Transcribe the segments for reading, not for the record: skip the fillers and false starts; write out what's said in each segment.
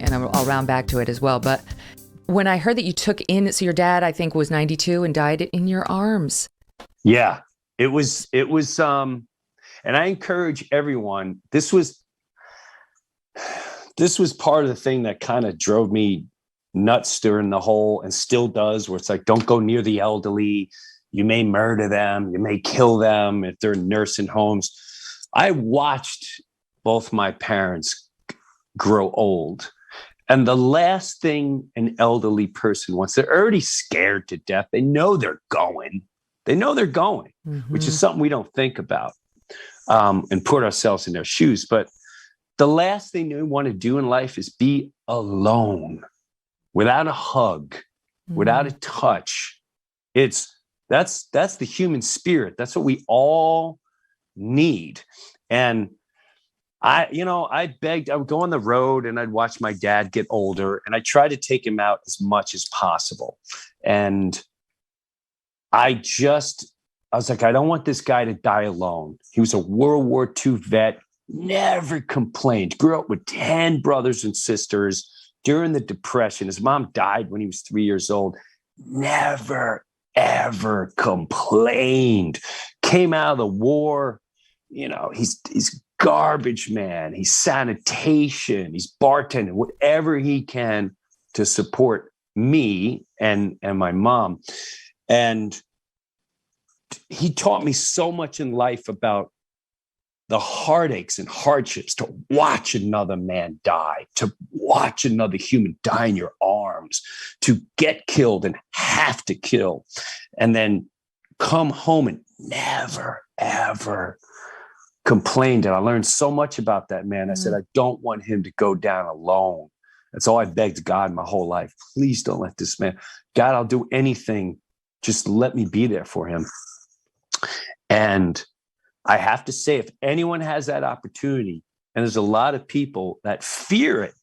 and I'll round back to it as well. But when I heard that you took in, so your dad, I think, was 92 and died in your arms. Yeah, it was, and I encourage everyone, this was part of the thing that kind of drove me nuts during the whole, and still does, where it's like, don't go near the elderly. You may murder them. You may kill them if they're in nursing homes. I watched both my parents grow old. And the last thing an elderly person wants, they're already scared to death. They know they're going. Which is something we don't think about and put ourselves in their shoes. But the last thing they want to do in life is be alone, without a hug, without a touch. That's the human spirit. That's what we all need. And I begged, I would go on the road and I'd watch my dad get older, and I tried to take him out as much as possible. And I was like, I don't want this guy to die alone. He was a World War II vet, never complained, grew up with 10 brothers and sisters during the Depression. His mom died when he was 3 years old. Never, ever complained. Came out of the war. He's garbage man. He's sanitation. He's bartending, whatever he can to support me and my mom. And he taught me so much in life about the heartaches and hardships, to watch another man die, to watch another human die in your arms, to get killed and have to kill, and then come home and never, ever complained. And I learned so much about that man. I said, I don't want him to go down alone. That's all I begged God my whole life. Please don't let this man, God, I'll do anything. Just let me be there for him. And I have to say, if anyone has that opportunity, and there's a lot of people that fear it.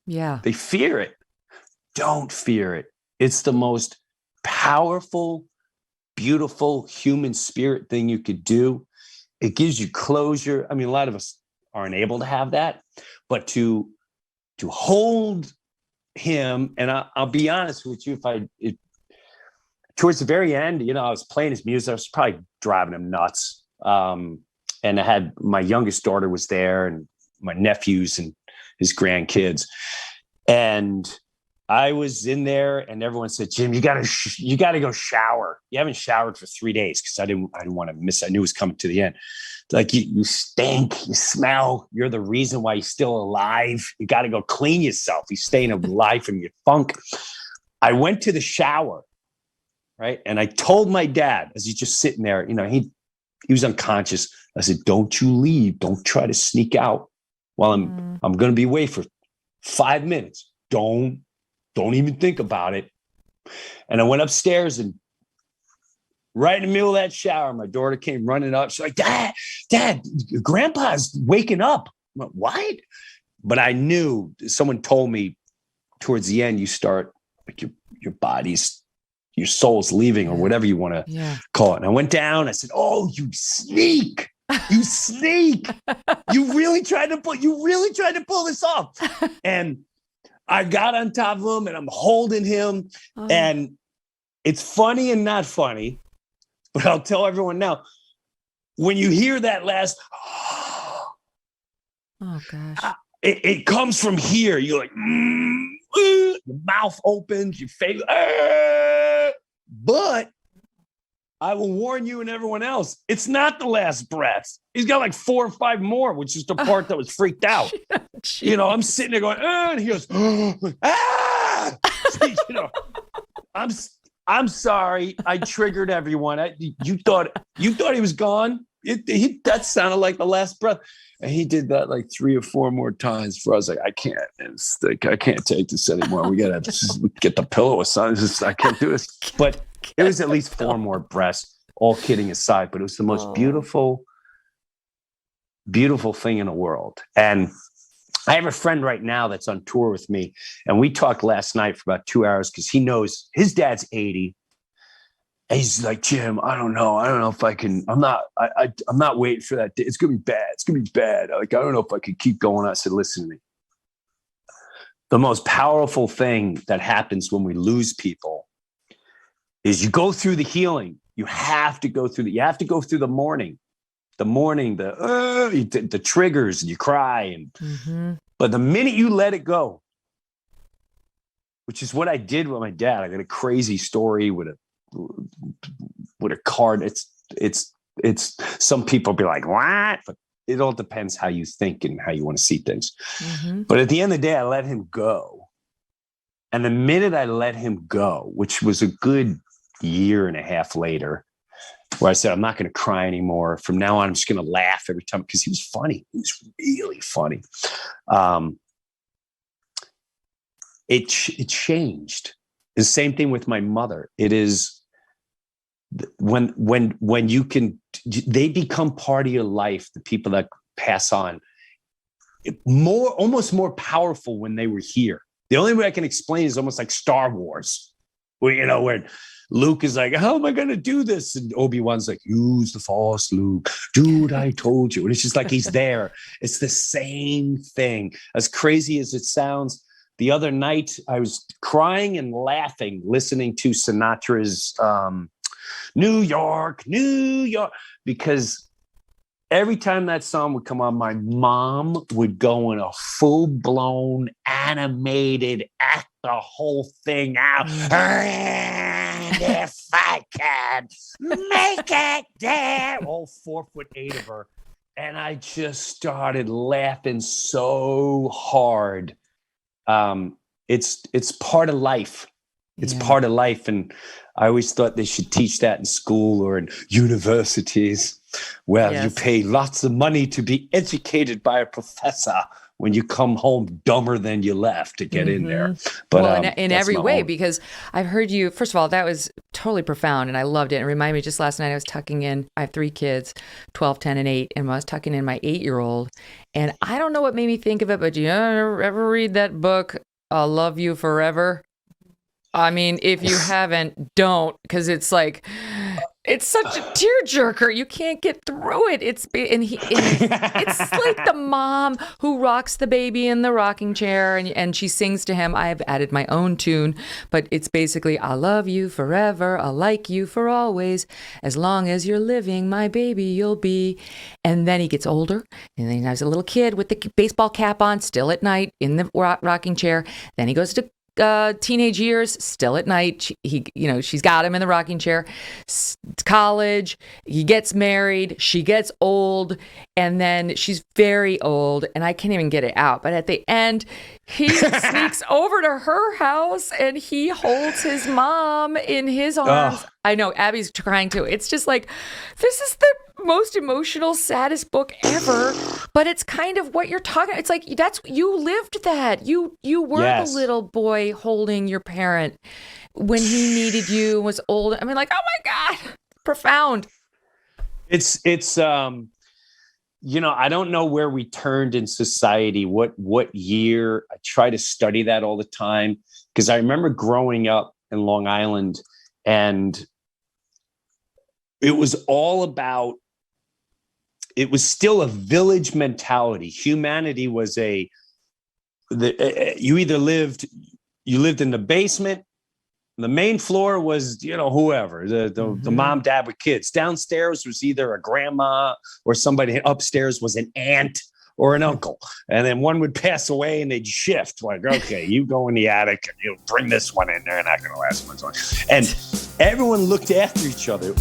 Yeah. They fear it. Don't fear it. It's the most powerful, beautiful human spirit thing you could do. It gives you closure. I mean, a lot of us aren't able to have that, but to hold him, and I'll be honest with you, towards the very end, I was playing his music. I was probably driving him nuts. And I had my youngest daughter was there, and my nephews and his grandkids. And I was in there, and everyone said, Jim, you gotta go shower. You haven't showered for 3 days, because I didn't want to miss. I knew it was coming to the end. Like, you stink, you smell. You're the reason why you're still alive. You got to go clean yourself. You're staying alive from your funk. I went to the shower, right? And I told my dad, as he's just sitting there, he was unconscious. I said, don't you leave. Don't try to sneak out while I'm going to be away for 5 minutes. Don't even think about it. And I went upstairs, and right in the middle of that shower, my daughter came running up. She's like, Dad, Grandpa's waking up. I'm like, what? But I knew, someone told me towards the end, you start, like, your body's, your soul's leaving, or whatever you want to call it. And I went down. I said, oh, you sneak. You sneak. You really tried to pull this off. And I got on top of him, and I'm holding him. And it's funny and not funny, but I'll tell everyone now, when you hear that last, oh gosh, it comes from here. You're like, your mouth opens, your face, but I will warn you and everyone else, it's not the last breath. He's got like 4 or 5 more, which is the part that was freaked out. I'm sitting there going, and he goes, ah! I'm sorry. I triggered everyone. You thought he was gone. That sounded like the last breath. And he did that like 3 or 4 more times before I was like, I can't. It's like, I can't take this anymore. We got to get the pillow or something. I can't do this. But it was at least 4 more breaths, all kidding aside. But it was the most beautiful, beautiful thing in the world. And I have a friend right now that's on tour with me. And we talked last night for about 2 hours, because he knows his dad's 80. And he's like, Jim, I don't know if I can. I'm not waiting for that day. It's gonna be bad. Like, I don't know if I can keep going. I said, listen to me. the most powerful thing that happens when we lose people is you go through the healing. You have to go through the mourning, the triggers, and you cry. But the minute you let it go, which is what I did with my dad, I got a crazy story with a card. It's some people be like, what? But it all depends how you think and how you want to see things. But at the end of the day, I let him go. And the minute I let him go, which was a good year and a half later, where I said, I'm not going to cry anymore. From now on, I'm just going to laugh every time, because he was funny. He was really funny. It changed. The same thing with my mother. It is when you can, they become part of your life. The people that pass on, almost more powerful when they were here. The only way I can explain is almost like Star Wars, where Luke is like, how am I going to do this? And Obi-Wan's like, use the Force, Luke. Dude, I told you. And it's just like he's there. It's the same thing. As crazy as it sounds, the other night I was crying and laughing, listening to Sinatra's New York, because every time that song would come on, my mom would go in a full-blown animated, act the whole thing out. And if I can make it there, all 4'8" of her. And I just started laughing so hard. It's part of life. It's part of life. And I always thought they should teach that in school or in universities. Well, you pay lots of money to be educated by a professor when you come home dumber than you left to get in there. But in every way, because I've heard you, first of all, that was totally profound and I loved it. It reminded me just last night, I was tucking in, I have 3 kids, 12, 10, and 8. And I was tucking in my 8-year-old, and I don't know what made me think of it, but do you ever read that book, I'll Love You Forever? I mean, if you haven't, don't, because it's like, it's such a tearjerker. You can't get through it. It's like the mom who rocks the baby in the rocking chair, and she sings to him. I've added my own tune, but it's basically, I'll love you forever. I'll like you for always. As long as you're living, my baby you'll be. And then he gets older, and then he has a little kid with the baseball cap on, still at night in the rocking chair. Then he goes to teenage years, still at night. She's got him in the rocking chair. College, he gets married, she gets old, and then she's very old, and I can't even get it out. But at the end, he sneaks over to her house and he holds his mom in his arms. Oh. I know, Abby's crying too. It's just like, this is the most emotional, saddest book ever, but it's kind of what you're talking. It's like, you lived that. You were the little boy holding your parent when he needed you, was old. I mean, like, oh my God, profound. It's I don't know where we turned in society, what year. I try to study that all the time, because I remember growing up in Long Island, and it was all about, it was still a village mentality. Humanity was you lived in the basement. The main floor was, whoever, the mom, dad with kids. Downstairs was either a grandma or somebody. Upstairs was an aunt or an uncle. And then one would pass away and they'd shift. Like, okay, you go in the attic and you bring this one in there and I'm going to last one. And everyone looked after each other.